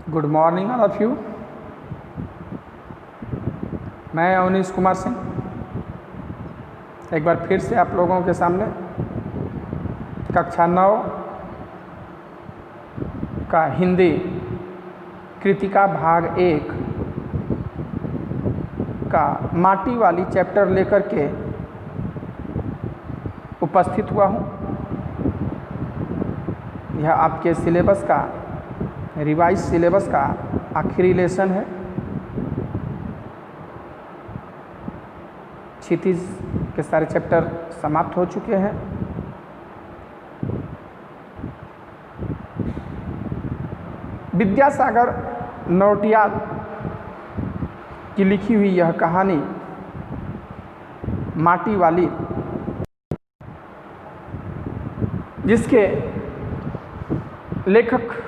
Good morning all of you. मैं अवनीश कुमार सिंह एक बार फिर से आप लोगों के सामने कक्षा 9 का हिंदी कृतिका भाग 1 का माटी वाली चैप्टर लेकर के उपस्थित हुआ हूँ। यह आपके सिलेबस का रिवाइज सिलेबस का आखिरी लेसन है। क्षितिज के सारे चैप्टर समाप्त हो चुके हैं। विद्यासागर नौटियाल की लिखी हुई यह कहानी माटी वाली, जिसके लेखक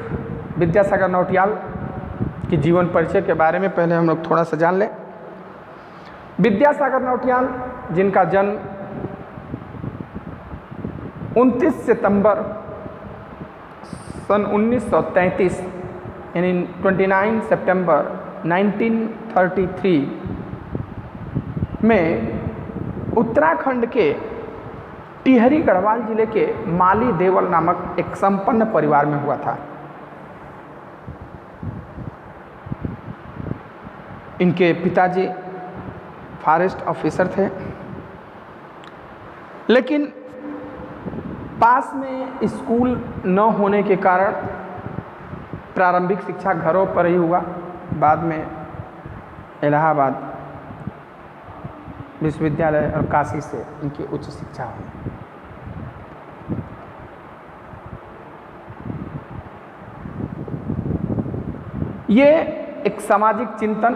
विद्यासागर नौटियाल की जीवन परिचय के बारे में पहले हम लोग थोड़ा सा जान लें। विद्यासागर नौटियाल, जिनका जन्म 29 सितंबर सन 1933 यानी 29 सितंबर 1933 में उत्तराखंड के टिहरी गढ़वाल जिले के माली देवल नामक एक संपन्न परिवार में हुआ था। इनके पिताजी फॉरेस्ट ऑफिसर थे, लेकिन पास में स्कूल न होने के कारण प्रारंभिक शिक्षा घरों पर ही हुआ। बाद में इलाहाबाद विश्वविद्यालय और काशी से इनकी उच्च शिक्षा हुई। ये एक सामाजिक चिंतन,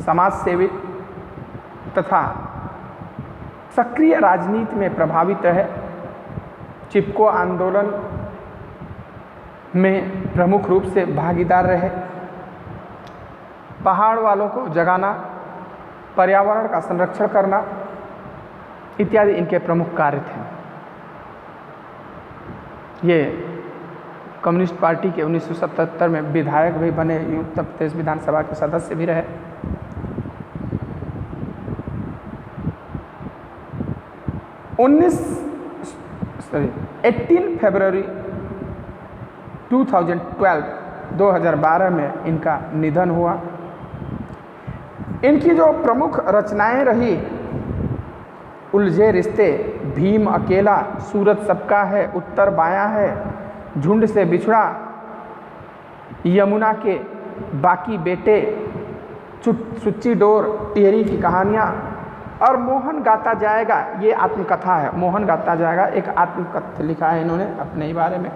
समाज सेवी तथा सक्रिय राजनीति में प्रभावित रहे। चिपको आंदोलन में प्रमुख रूप से भागीदार रहे। पहाड़ वालों को जगाना, पर्यावरण का संरक्षण करना इत्यादि इनके प्रमुख कार्य थे। ये कम्युनिस्ट पार्टी के 1977 में विधायक भी बने, उत्तर प्रदेश विधानसभा के सदस्य भी रहे। एटीन फरवरी 2012 में इनका निधन हुआ। इनकी जो प्रमुख रचनाएं रही, उलझे रिश्ते, भीम अकेला, सूरज सबका है, उत्तर बायां है, झुंड से बिछड़ा, यमुना के बाकी बेटे, सुच्ची डोर, टिहरी की कहानियाँ और मोहन गाता जाएगा, ये आत्मकथा है। मोहन गाता जाएगा एक आत्मकथा लिखा है इन्होंने अपने ही बारे में।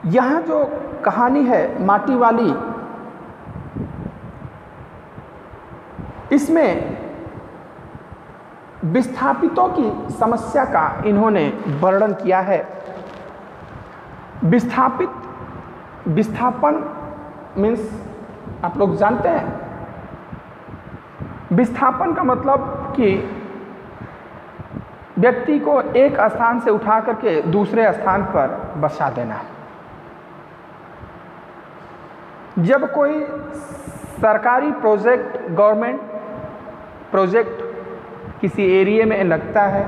यहाँ जो कहानी है माटी वाली, इसमें विस्थापितों की समस्या का इन्होंने वर्णन किया है। विस्थापन मीन्स आप लोग जानते हैं, विस्थापन का मतलब कि व्यक्ति को एक स्थान से उठा करके दूसरे स्थान पर बसा देना। जब कोई सरकारी प्रोजेक्ट, गवर्नमेंट प्रोजेक्ट किसी एरिया में लगता है,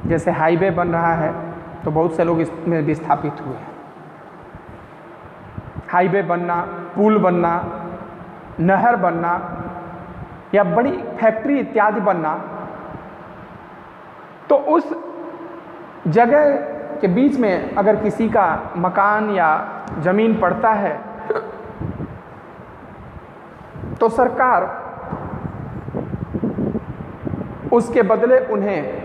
जैसे हाईवे बन रहा है, तो बहुत से लोग इसमें विस्थापित हुए हैं। हाईवे बनना, पुल बनना, नहर बनना या बड़ी फैक्ट्री इत्यादि बनना, तो उस जगह के बीच में अगर किसी का मकान या जमीन पड़ता है, तो सरकार उसके बदले उन्हें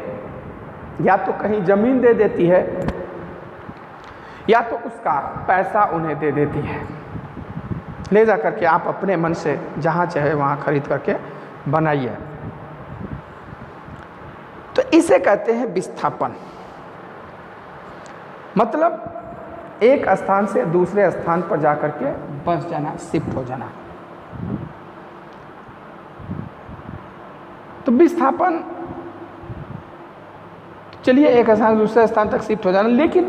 या तो कहीं ज़मीन दे देती है या तो उसका पैसा उन्हें दे देती है। ले जा करके आप अपने मन से जहाँ चाहे वहाँ खरीद करके बनाइए। तो इसे कहते हैं विस्थापन। मतलब एक स्थान से दूसरे स्थान पर जा करके बस जाना, शिफ्ट हो जाना। तो विस्थापन चलिए एक स्थान से दूसरे स्थान तक शिफ्ट हो जाना, लेकिन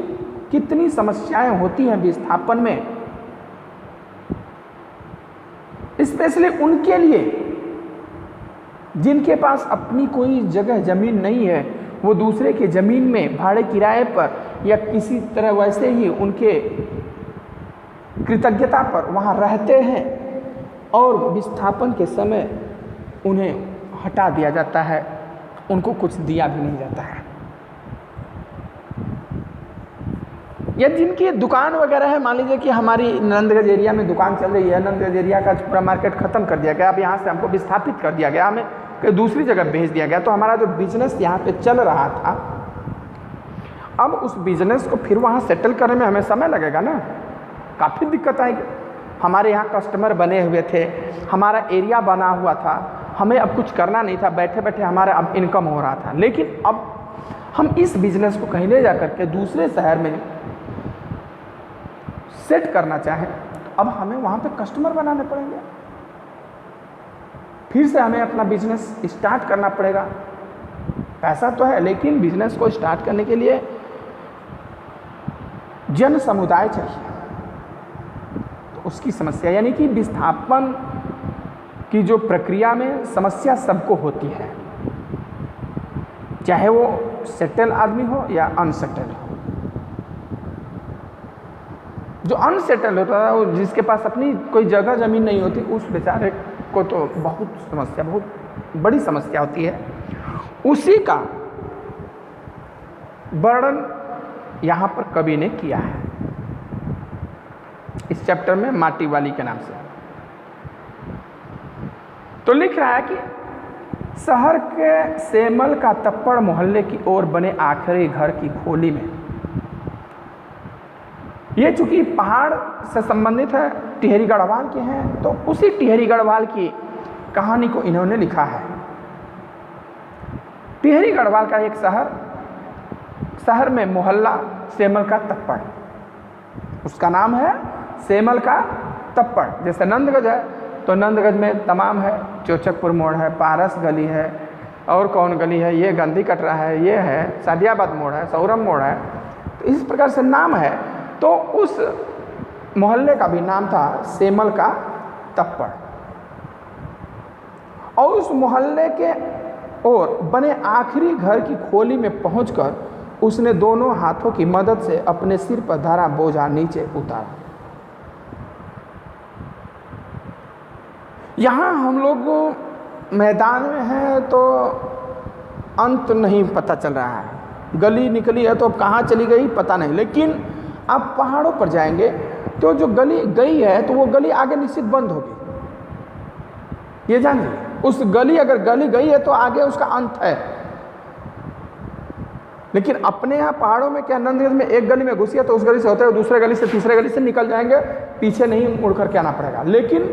कितनी समस्याएं होती हैं विस्थापन में, स्पेशली उनके लिए जिनके पास अपनी कोई जगह ज़मीन नहीं है, वो दूसरे के ज़मीन में भाड़े किराए पर या किसी तरह वैसे ही उनके कृतज्ञता पर वहाँ रहते हैं और विस्थापन के समय उन्हें हटा दिया जाता है, उनको कुछ दिया भी नहीं जाता है। या जिनकी दुकान वगैरह है, मान लीजिए कि हमारी नंदगंज एरिया में दुकान चल रही है, नंदगंज एरिया का पूरा मार्केट ख़त्म कर दिया गया, अब यहाँ से हमको विस्थापित कर दिया गया, हमें कहीं दूसरी जगह भेज दिया गया, तो हमारा जो बिजनेस यहाँ पे चल रहा था, अब उस बिजनेस को फिर वहाँ सेटल करने में हमें समय लगेगा ना, काफ़ी दिक्कत आएगी। हमारे यहाँ कस्टमर बने हुए थे, हमारा एरिया बना हुआ था, हमें अब कुछ करना नहीं था, बैठे बैठे हमारा अब इनकम हो रहा था, लेकिन अब हम इस बिजनेस को कहीं ले जा करके दूसरे शहर में सेट करना चाहें, अब हमें वहाँ पे कस्टमर बनाने पड़ेंगे, फिर से हमें अपना बिजनेस स्टार्ट करना पड़ेगा। पैसा तो है, लेकिन बिजनेस को स्टार्ट करने के लिए जन समुदाय चाहिए, तो उसकी समस्या, यानी कि विस्थापन की जो प्रक्रिया में समस्या सबको होती है, चाहे वो सेटल आदमी हो या अनसेटल हो। जो अनसेटल होता है, वो जिसके पास अपनी कोई जगह ज़मीन नहीं होती, उस बेचारे को तो बहुत समस्या, बहुत बड़ी समस्या होती है। उसी का वर्णन यहाँ पर कवि ने किया है इस चैप्टर में, माटी वाली के नाम से। तो लिख रहा है कि शहर के सेमल का तप्पड़ मोहल्ले की ओर बने आखिरी घर की खोली में, ये चूंकि पहाड़ से संबंधित है, टिहरी गढ़वाल के हैं, तो उसी टिहरी गढ़वाल की कहानी को इन्होंने लिखा है। टिहरी गढ़वाल का एक शहर में मोहल्ला सेमल का तप्पड़, उसका नाम है सेमल का तप्पड़। जैसे नंदगंज है तो नंदगंज में तमाम है, चौचकपुर मोड़ है, पारस गली है, और कौन गली है, ये गांधी कटरा है, ये है सादियाबाद मोड़ है, सौरभ मोड़ है, तो इस प्रकार से नाम है। तो उस मोहल्ले का भी नाम था सेमल का तप्पड़, और उस मोहल्ले के और बने आखिरी घर की खोली में पहुंचकर उसने दोनों हाथों की मदद से अपने सिर पर धरा बोझा नीचे उतारा। यहाँ हम लोग मैदान में हैं तो अंत नहीं पता चल रहा है, गली निकली है तो अब कहाँ चली गई पता नहीं, लेकिन आप पहाड़ों पर जाएंगे तो जो गली गई है तो वो गली आगे निश्चित बंद होगी, ये जान लीजिए। उस गली, अगर गली गई है तो आगे उसका अंत है। लेकिन अपने यहाँ पहाड़ों में क्या, नंदगंज में एक गली में घुसिए तो उस गली से होते हुए दूसरे गली से तीसरे गली से निकल जाएंगे, पीछे नहीं मुड़ कर के आना पड़ेगा। लेकिन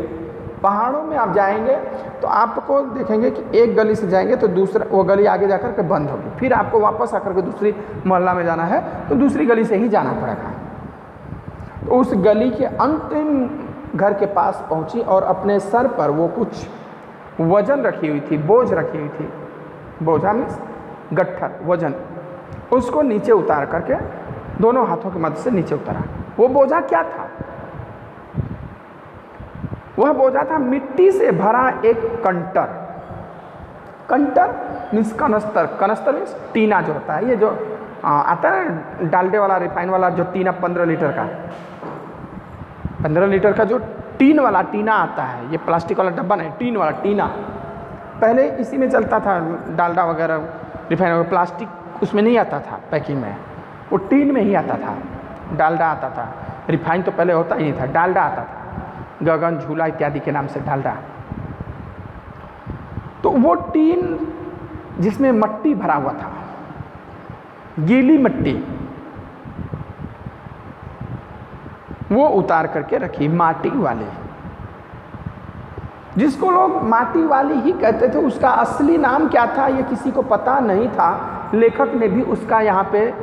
पहाड़ों में आप जाएंगे तो आपको देखेंगे कि एक गली से जाएंगे तो दूसरा वो गली आगे जाकर के बंद होगी, फिर आपको वापस आकर के दूसरी मोहल्ला में जाना है तो दूसरी गली से ही जाना पड़ेगा। तो उस गली के अंतिम घर के पास पहुंची और अपने सर पर वो कुछ वजन रखी हुई थी, बोझ रखी हुई थी, बोझा मीन्स गट्ठर, वजन, उसको नीचे उतार करके दोनों हाथों की मदद से नीचे उतारा। वो बोझा क्या था? वह बोझा था मिट्टी से भरा एक कंटर। कंटर मीन्स कनस्तर, कनस्तर मीन्स टीना जो होता है, ये जो आता है डालडे वाला, रिफाइन वाला जो टीना 15 लीटर का, 15 लीटर का जो टीन वाला टीना आता है, ये प्लास्टिक वाला डब्बा नहीं, टीन वाला टीना। पहले इसी में चलता था, डालडा वगैरह रिफाइन वगैरह, प्लास्टिक उसमें नहीं आता था पैकिंग में, वो टीन में ही आता था। डालडा आता था, रिफाइन तो पहले होता ही नहीं था, डालडा आता था, गगन झूला इत्यादि के नाम से डालडा। तो वो टीन जिसमें मट्टी भरा हुआ था, गीली मट्टी, वो उतार करके रखी, माटी वाली, जिसको लोग माटी वाली ही कहते थे। उसका असली नाम क्या था ये किसी को पता नहीं था, लेखक ने भी उसका यहाँ पे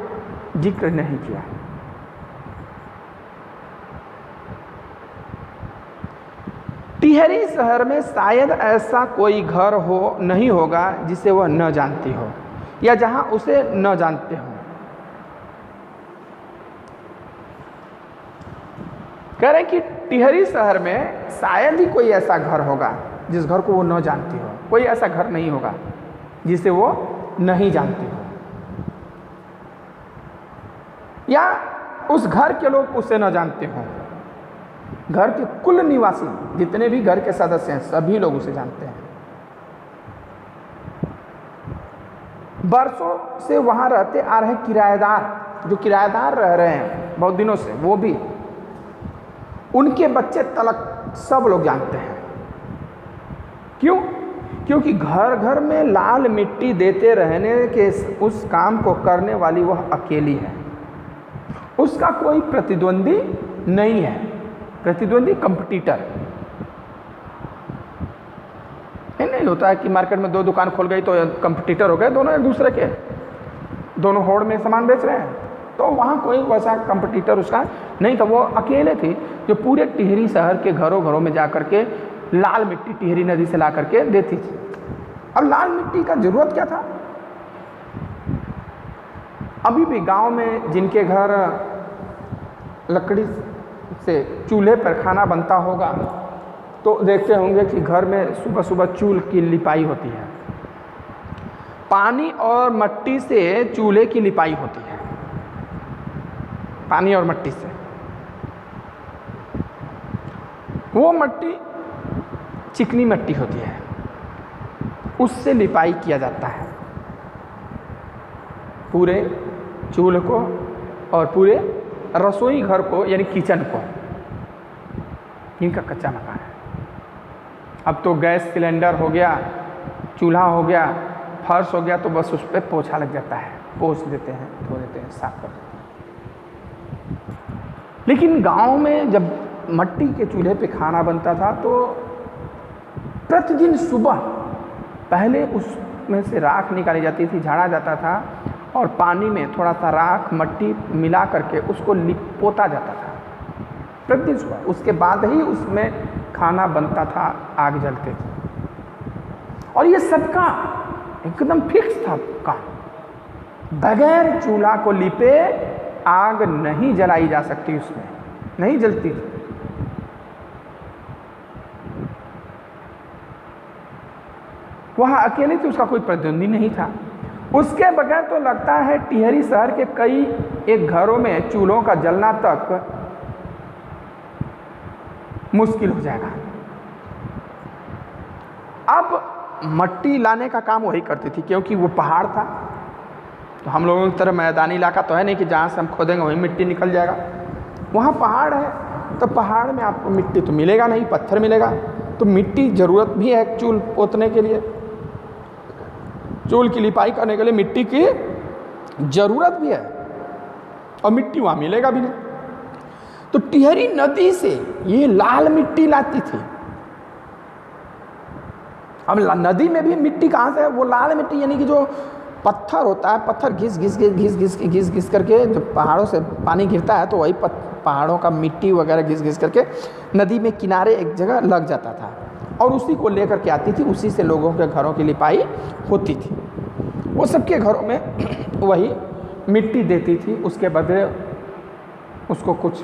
जिक्र नहीं किया। टिहरी शहर में शायद ऐसा कोई घर हो नहीं होगा जिसे वह न जानती हो। या जहां उसे न जानते हों। कह रहे हैं कि टिहरी शहर में शायद ही कोई ऐसा घर होगा जिस घर को वो न जानती हो। कोई ऐसा घर नहीं होगा जिसे वो नहीं जानती हो, या उस घर के लोग उसे न जानते हों। घर के कुल निवासी जितने भी घर के सदस्य हैं सभी लोग उसे जानते हैं। वर्षों से वहां रहते आ रहे किराएदार, जो किराएदार रह रहे हैं बहुत दिनों से, वो भी, उनके बच्चे तलक सब लोग जानते हैं। क्यों? क्योंकि घर घर में लाल मिट्टी देते रहने के उस काम को करने वाली वह अकेली है। उसका कोई प्रतिद्वंदी नहीं है, प्रतिद्वंदी कंपटीटर। नहीं होता है कि मार्केट में 2 दुकान खोल गई तो कंपटीटर हो गए, दोनों एक दूसरे के, दोनों होड़ में सामान बेच रहे हैं। तो वहाँ कोई वैसा कंपटीटर उसका नहीं था। वो अकेले थे जो पूरे टिहरी शहर के घरों घरों में जा करके लाल मिट्टी टिहरी नदी से ला करके देती थी। अब लाल मिट्टी का जरूरत क्या था? अभी भी गांव में जिनके घर लकड़ी से चूल्हे पर खाना बनता होगा तो देखते होंगे कि घर में सुबह सुबह चूल्हे की लिपाई होती है, पानी और मिट्टी से चूल्हे की लिपाई होती है, पानी और मिट्टी से। वो मिट्टी चिकनी मिट्टी होती है, उससे लिपाई किया जाता है पूरे चूल्हे को और पूरे रसोई घर को, यानी किचन को। इनका कच्चा मकान है। अब तो गैस सिलेंडर हो गया, चूल्हा हो गया, फर्श हो गया, तो बस उस पर पोछा लग जाता है, पोछ देते हैं, धो देते हैं, साफ कर देते हैं। लेकिन गांव में जब मिट्टी के चूल्हे पे खाना बनता था तो प्रतिदिन सुबह पहले उसमें से राख निकाली जाती थी, झाड़ा जाता था और पानी में थोड़ा सा राख मिट्टी मिला करके उसको पोता जाता था प्रतिदिन सुबह। उसके बाद ही उसमें खाना बनता था, आग जलते थे। और ये सबका एकदम फिक्स था काम। बगैर चूल्हा को लिपे आग नहीं जलाई जा सकती, उसमें नहीं जलती थी। वह अकेले थे, उसका कोई प्रतिद्वंदी नहीं था। उसके बगैर तो लगता है टिहरी शहर के कई एक घरों में चूल्हों का जलना तक मुश्किल हो जाएगा। अब मिट्टी लाने का काम वही करती थी, क्योंकि वो पहाड़ था। तो हम लोगों की तरह मैदानी इलाका तो है नहीं कि जहाँ से हम खोदेंगे वहीं मिट्टी निकल जाएगा। वहाँ पहाड़ है तो पहाड़ में आपको मिट्टी तो मिलेगा नहीं, पत्थर मिलेगा। तो मिट्टी ज़रूरत भी है चूल पोतने के लिए, चूल की लिपाई करने के लिए मिट्टी की ज़रूरत भी है, और मिट्टी वहाँ मिलेगा भी नहीं। तो टिहरी नदी से ये लाल मिट्टी लाती थी। अब नदी में भी मिट्टी कहाँ से है? वो लाल मिट्टी यानी कि जो पत्थर होता है, पत्थर घिस घिस करके जब पहाड़ों से पानी गिरता है तो वही पहाड़ों का मिट्टी वगैरह घिस करके नदी में किनारे एक जगह लग जाता था, और उसी को लेकर के आती थी। उसी से लोगों के घरों की लिपाई होती थी। वो सबके घरों में वही मिट्टी देती थी, उसके बदले उसको कुछ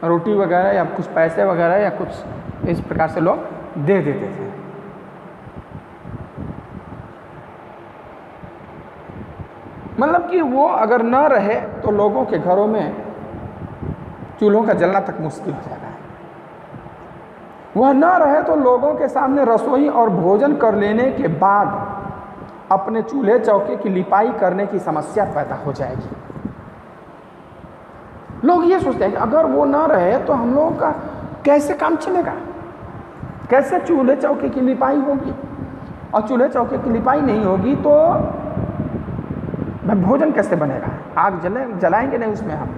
रोटी वगैरह या कुछ पैसे वगैरह या कुछ इस प्रकार से लोग दे देते थे। मतलब कि वो अगर न रहे तो लोगों के घरों में चूल्हों का जलना तक मुश्किल हो जाएगा। वह न रहे तो लोगों के सामने रसोई और भोजन कर लेने के बाद अपने चूल्हे चौके की लिपाई करने की समस्या पैदा हो जाएगी। लोग ये सोचते हैं कि अगर वो न रहे तो हम लोगों का कैसे काम चलेगा, कैसे चूल्हे चौके की लिपाई होगी, और चूल्हे चौके की लिपाई नहीं होगी तो भोजन कैसे बनेगा, आग जलाएंगे नहीं उसमें हम।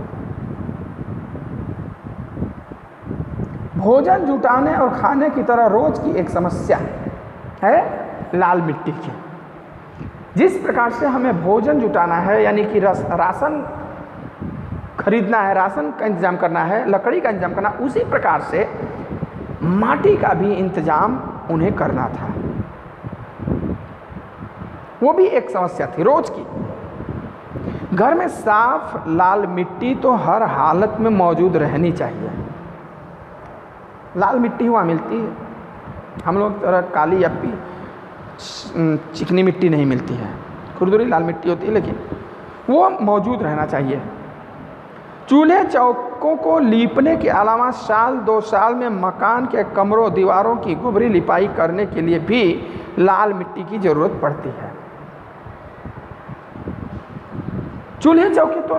भोजन जुटाने और खाने की तरह रोज की एक समस्या है लाल मिट्टी की। जिस प्रकार से हमें भोजन जुटाना है, यानी कि राशन खरीदना है, राशन का इंतजाम करना है, लकड़ी का इंतजाम करना, उसी प्रकार से माटी का भी इंतजाम उन्हें करना था। वो भी एक समस्या थी रोज की। घर में साफ लाल मिट्टी तो हर हालत में मौजूद रहनी चाहिए। लाल मिट्टी वहाँ मिलती है, हम लोग तरह काली अप्पी चिकनी मिट्टी नहीं मिलती है, खुरदुरी लाल मिट्टी होती है, लेकिन वो मौजूद रहना चाहिए। चूल्हे चौकों को लीपने के अलावा साल 2 साल में मकान के कमरों दीवारों की गोबरी लिपाई करने के लिए भी लाल मिट्टी की ज़रूरत पड़ती है। चूल्हे चौके तो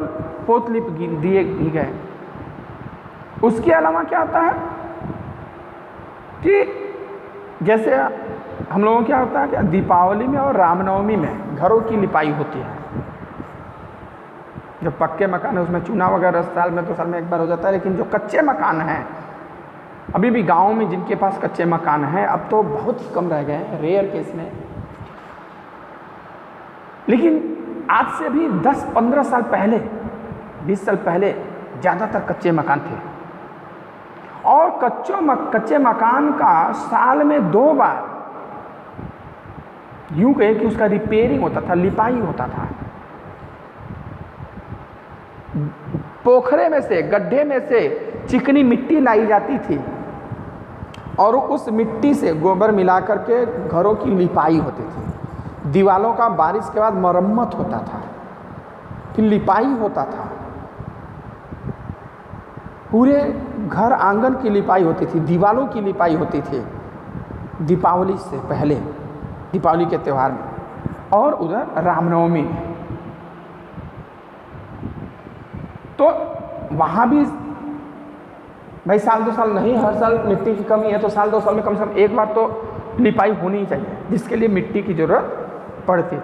पोत लिप दिए ही गए, उसके अलावा क्या होता है कि जैसे हम लोगों क्या होता है कि दीपावली में और रामनवमी में घरों की लिपाई होती है। जो पक्के मकान है उसमें चूना वगैरह साल में 2 साल में एक बार हो जाता है, लेकिन जो कच्चे मकान हैं अभी भी गाँव में जिनके पास कच्चे मकान हैं, अब तो बहुत ही कम रह गए हैं, रेयर केस में, लेकिन आज से भी 10-15 साल पहले, 20 साल पहले ज़्यादातर कच्चे मकान थे। और कच्चे मकान का साल में 2 बार यूं कहे कि उसका रिपेयरिंग होता था, लिपाई होता था। पोखरे में से, गड्ढे में से चिकनी मिट्टी लाई जाती थी और उस मिट्टी से गोबर मिला करके घरों की लिपाई होती थी। दीवालों का बारिश के बाद मरम्मत होता था, फिर लिपाई होता था, पूरे घर आंगन की लिपाई होती थी, दीवालों की लिपाई होती थी दीपावली से पहले, दीपावली के त्यौहार में और उधर रामनवमी में। तो वहाँ भी भाई साल 2 साल नहीं, हर साल मिट्टी की कमी है तो साल 2 साल में कम से कम एक बार तो लिपाई होनी ही चाहिए, जिसके लिए मिट्टी की ज़रूरत पड़ती थी।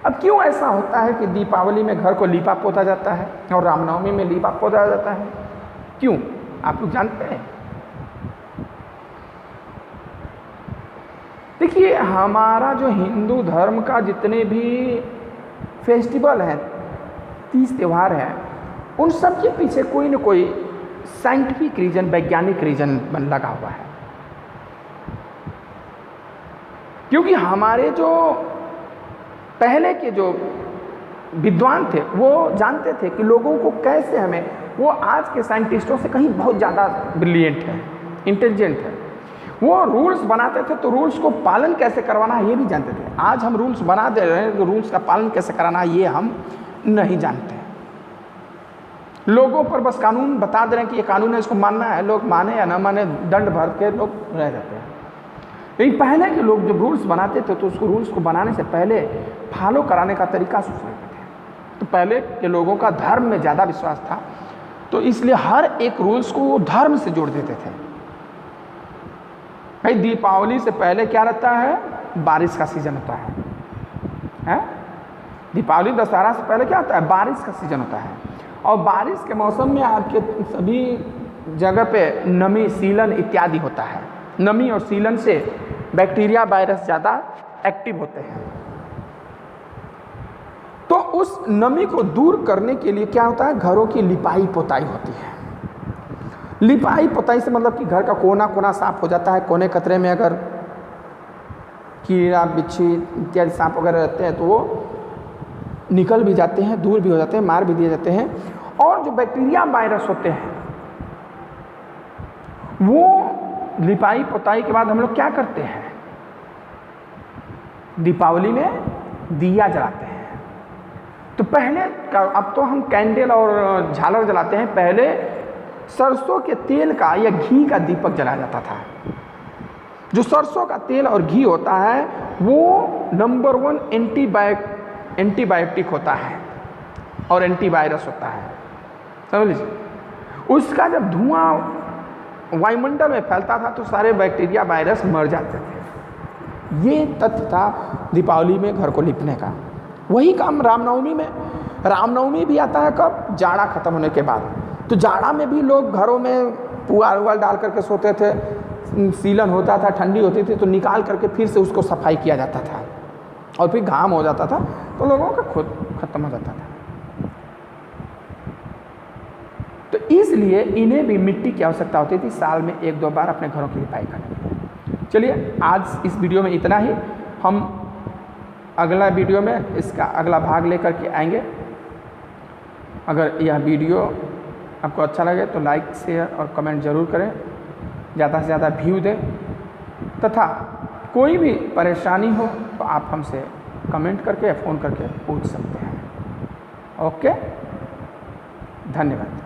अब क्यों ऐसा होता है कि दीपावली में घर को लीपा पोता जाता है और रामनवमी में लीपा पोता जाता है? क्यों, आप लोग जानते हैं? देखिए, हमारा जो हिंदू धर्म का जितने भी फेस्टिवल हैं, 30 त्यौहार हैं, उन सब के पीछे कोई न कोई साइंटिफिक रीजन, वैज्ञानिक रीजन लगा हुआ है। क्योंकि हमारे जो पहले के जो विद्वान थे वो जानते थे कि लोगों को कैसे हमें, वो आज के साइंटिस्टों से कहीं बहुत ज़्यादा ब्रिलियंट है, इंटेलिजेंट है। वो रूल्स बनाते थे तो रूल्स को पालन कैसे करवाना है ये भी जानते थे। आज हम रूल्स बना दे रहे हैं तो रूल्स का पालन कैसे कराना है ये हम नहीं जानते। लोगों पर बस कानून बता दे रहे हैं कि ये कानून है, इसको मानना है, लोग माने या ना माने दंड भर के लोग रह जाते हैं। लेकिन पहले के लोग जब रूल्स बनाते थे तो उसको रूल्स को बनाने से पहले फॉलो कराने का तरीका सोच लेते थे। तो पहले के लोगों का धर्म में ज़्यादा विश्वास था, तो इसलिए हर एक रूल्स को वो धर्म से जोड़ देते थे। भाई दीपावली से पहले क्या रहता है? बारिश का सीजन होता है? दीपावली दशहरा से पहले क्या होता है? बारिश का सीजन होता है। और बारिश के मौसम में आपके सभी जगह पे नमी, सीलन इत्यादि होता है। नमी और सीलन से बैक्टीरिया, वायरस ज़्यादा एक्टिव होते हैं। तो उस नमी को दूर करने के लिए क्या होता है? घरों की लिपाई पोताई होती है। लिपाई पोताई से मतलब कि घर का कोना कोना साफ हो जाता है। कोने कतरे में अगर कीड़ा, बिच्छू इत्यादि सांप वगैरह रहते हैं तो वो निकल भी जाते हैं, दूर भी हो जाते हैं, मार भी दिए जाते हैं। और जो बैक्टीरिया, वायरस होते हैं वो लिपाई पोताई के बाद हम लोग क्या करते हैं? दीपावली में दिया जलाते हैं। तो पहले का, अब तो हम कैंडल और झालर जलाते हैं, पहले सरसों के तेल का या घी का दीपक जलाया जाता था। जो सरसों का तेल और घी होता है वो नंबर 1 एंटीबायोटिक होता है और एंटीवायरस होता है, समझ लीजिए। उसका जब धुआं वायुमंडल में फैलता था तो सारे बैक्टीरिया, वायरस मर जाते थे। ये तथ्य था दीपावली में घर को लिपने का। वही काम रामनवमी भी आता है कब? जाड़ा खत्म होने के बाद। तो जाड़ा में भी लोग घरों में पुआल उवाल डाल करके सोते थे, सीलन होता था, ठंडी होती थी तो निकाल करके फिर से उसको सफाई किया जाता था और फिर घाम हो जाता था तो लोगों का खुद खत्म हो जाता था। तो इसलिए इन्हें भी मिट्टी की आवश्यकता होती थी साल में 1-2 बार अपने घरों की लिपाई करने के लिए। चलिए आज इस वीडियो में इतना ही। हम अगला वीडियो में इसका अगला भाग लेकर के आएंगे। अगर यह वीडियो आपको अच्छा लगे तो लाइक शेयर और कमेंट ज़रूर करें, ज़्यादा से ज़्यादा व्यू दें, तथा कोई भी परेशानी हो तो आप हमसे कमेंट करके या फ़ोन करके पूछ सकते हैं। ओके, धन्यवाद।